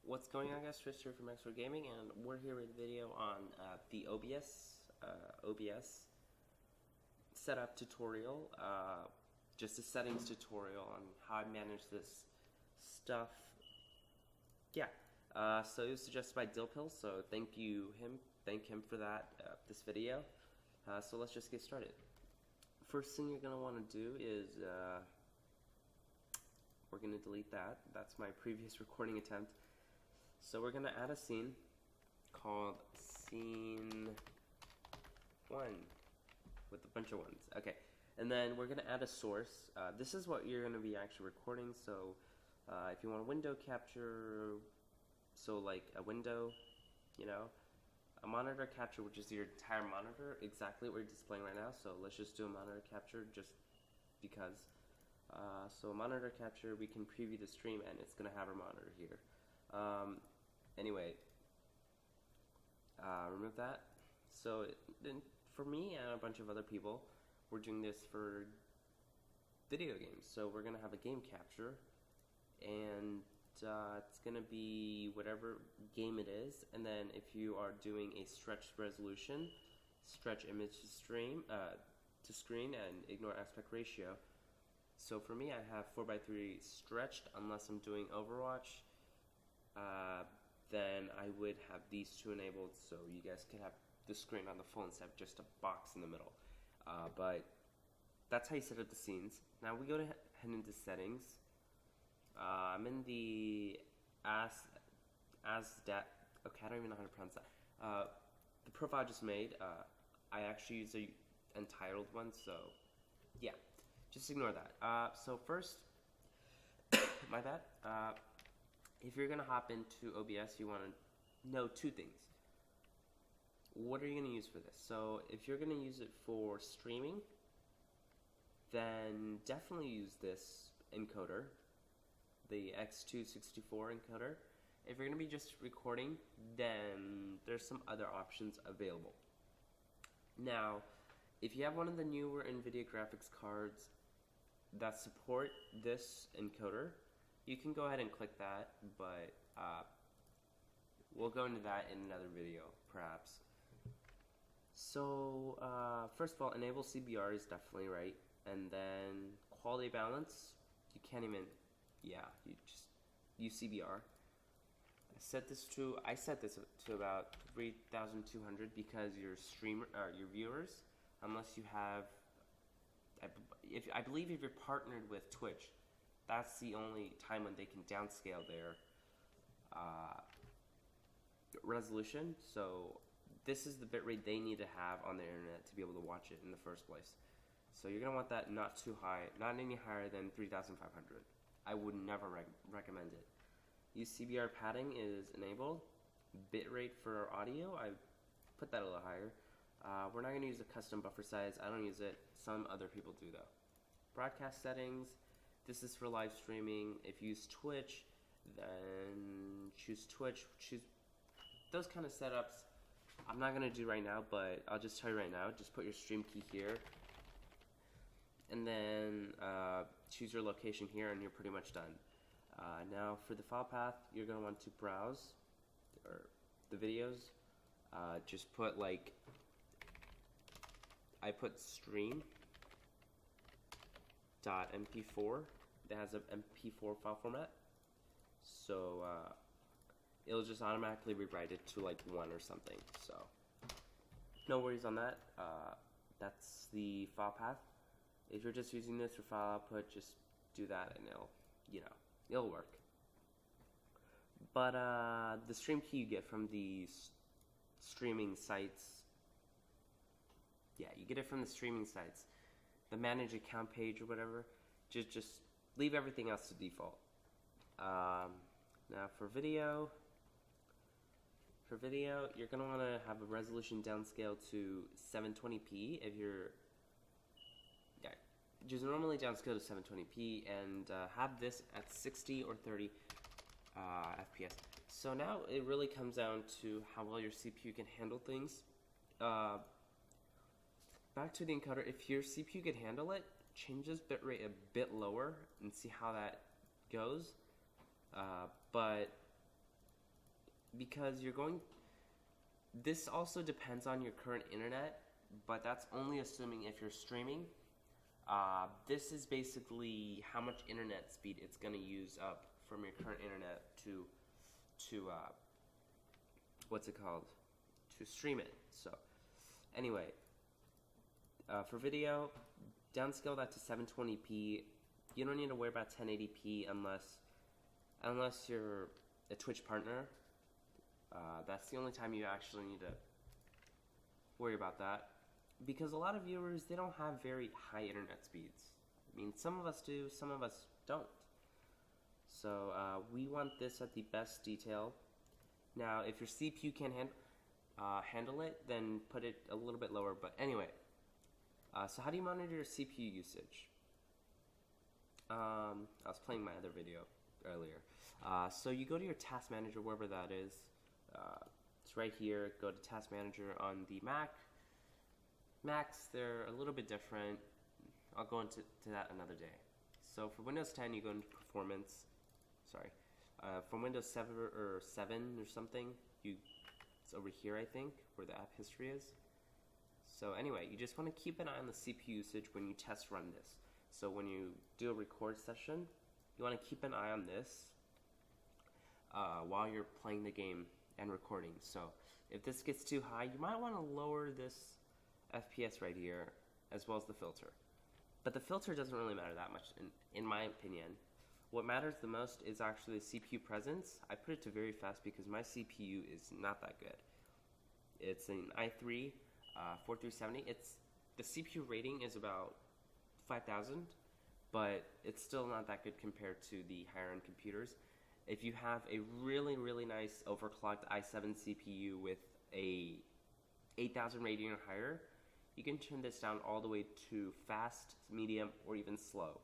What's going on, guys? Tristan from Extra Gaming, and we're here with a video on the OBS setup tutorial, just a settings tutorial on how I manage this stuff. Yeah, so it was suggested by Dillpill, so thank him for that, this video. So let's just get started. First thing you're going to want to do is, we're going to delete that. That's my previous recording attempt. So we're going to add a scene called Scene 1 with a bunch of ones. Okay, and then we're going to add a source. This is what you're going to be actually recording. So if you want a window capture, so like a window, you know, a monitor capture, which is your entire monitor, exactly what we're displaying right now. So let's just do a monitor capture just because. So a monitor capture, we can preview the stream and it's going to have our monitor here. Anyway, remove that. So then for me and a bunch of other people, we're doing this for video games. So we're going to have a game capture, and it's going to be whatever game it is. And then if you are doing a stretched resolution, stretch image to screen and ignore aspect ratio. So for me, I have 4:3 stretched unless I'm doing Overwatch. Then I would have these two enabled, so you guys can have the screen on the full instead of just a box in the middle. But that's how you set up the scenes. Now we go to head into settings. I'm in the okay, I don't even know how to pronounce that. The profile I just made, I actually use a entitled one, so yeah, just ignore that. So first, my bad. If you're going to hop into OBS, you want to know two things. What are you going to use for this? So if you're going to use it for streaming, then definitely use this encoder, the X264 encoder. If you're going to be just recording, then there's some other options available. Now, if you have one of the newer NVIDIA graphics cards that support this encoder, you can go ahead and click that, but we'll go into that in another video, perhaps. So, first of all, enable CBR is definitely right, and then quality balance, you can't even, yeah, you just use CBR. I set this to about 3,200 because your your viewers, unless you have, I believe if you're partnered with Twitch, that's the only time when they can downscale their resolution. So this is the bitrate they need to have on their internet to be able to watch it in the first place. So you're going to want that not too high, not any higher than 3,500. I would never recommend it. Use CBR padding is enabled. Bitrate for audio, I put that a little higher. We're not going to use a custom buffer size. I don't use it. Some other people do though. Broadcast settings. This is for live streaming. If you use Twitch, then choose Twitch. Choose those kind of setups. I'm not gonna do right now, but I'll just tell you right now. Just put your stream key here, and then choose your location here, and you're pretty much done. Now for the file path, you're gonna want to browse or the videos. Just put like I put stream.mp4 that has an MP4 file format, so it'll just automatically rewrite it to like 1 or something, so no worries on that. That's the file path. If you're just using this for file output, just do that and it'll, you know, it'll work. But the stream key you get from the streaming sites, yeah, you get it from the streaming sites, the manage account page or whatever. Just leave everything else to default. Now for video, you're gonna want to have a resolution downscale to 720p. If you're, yeah, just normally downscale to 720p, and have this at 60 or 30 FPS. So now it really comes down to how well your CPU can handle things. Back to the encoder. If your CPU can handle it, change this bitrate a bit lower and see how that goes. But because this also depends on your current internet, but that's only assuming if you're streaming. This is basically how much internet speed it's going to use up from your current internet to what's it called? To stream it. So anyway, for video, downscale that to 720p. You don't need to worry about 1080p unless you're a Twitch partner. That's the only time you actually need to worry about that, because a lot of viewers, they don't have very high internet speeds. I mean, some of us do, some of us don't. So we want this at the best detail. Now, if your CPU can't handle it, then put it a little bit lower. But anyway, so how do you monitor your CPU usage? I was playing my other video earlier. So you go to your task manager, wherever that is. It's right here. Go to task manager on the Mac. Macs, they're a little bit different. I'll go into that another day. So for Windows 10, you go into performance. Sorry. From Windows 7 or something, it's over here, I think, where the app history is. So anyway, you just want to keep an eye on the CPU usage when you test run this. So when you do a record session, you want to keep an eye on this while you're playing the game and recording. So if this gets too high, you might want to lower this FPS right here, as well as the filter. But the filter doesn't really matter that much, in my opinion. What matters the most is actually the CPU presence. I put it to very fast because my CPU is not that good. It's an i3 4370. The CPU rating is about 5,000, but it's still not that good compared to the higher end computers. If you have a really, really nice overclocked i7 CPU with a 8,000 rating or higher, you can turn this down all the way to fast, medium, or even slow.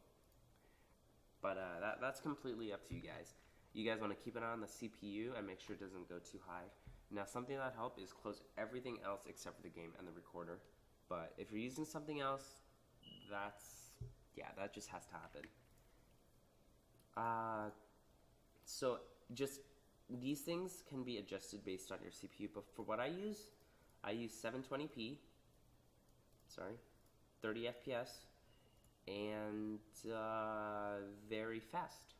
But that's completely up to you guys. You guys want to keep an eye on the CPU and make sure it doesn't go too high. Now, something that helps is close everything else except for the game and the recorder. But if you're using something else, that just has to happen. So just these things can be adjusted based on your CPU. But for what I use 720p. 30 FPS, and very fast.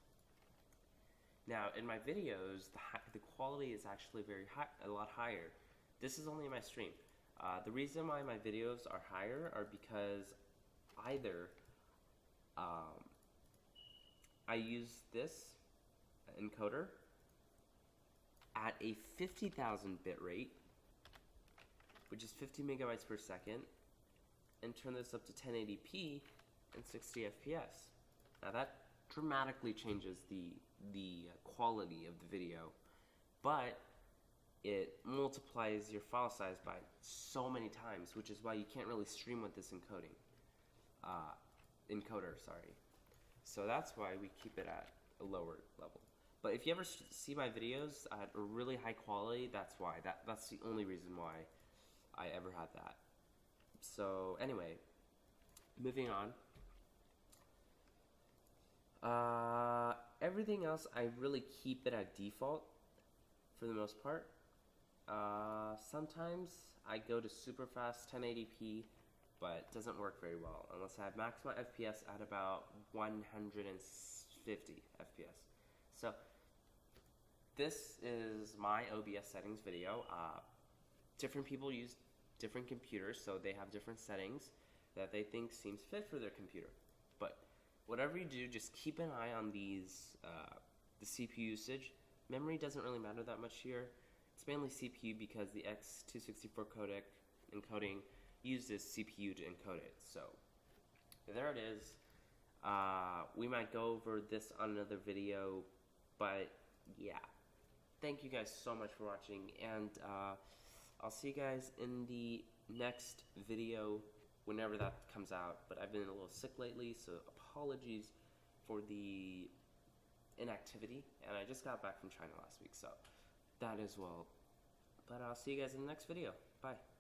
Now, in my videos, the quality is actually a lot higher. This is only my stream. The reason why my videos are higher are because either I use this encoder at a 50,000 bit rate, which is 50 megabytes per second, and turn this up to 1080p and 60 FPS. Now that dramatically changes the quality of the video, but it multiplies your file size by so many times, which is why you can't really stream with this encoder. So that's why we keep it at a lower level. But if you ever see my videos at a really high quality, that's why. That's the only reason why I ever had that. So anyway, moving on. Everything else, I really keep it at default for the most part. Sometimes I go to super fast 1080p, but it doesn't work very well unless I have maximum FPS at about 150 FPS. So this is my OBS settings video. Different people use different computers, so they have different settings that they think seems fit for their computer. But whatever you do, just keep an eye on these, the CPU usage. Memory doesn't really matter that much here. It's mainly CPU because the X264 codec encoding uses CPU to encode it. So there it is. We might go over this on another video, but yeah. Thank you guys so much for watching, and I'll see you guys in the next video whenever that comes out. But I've been a little sick lately, so apologies for the inactivity, and I just got back from China last week, so that as well. But I'll see you guys in the next video. Bye.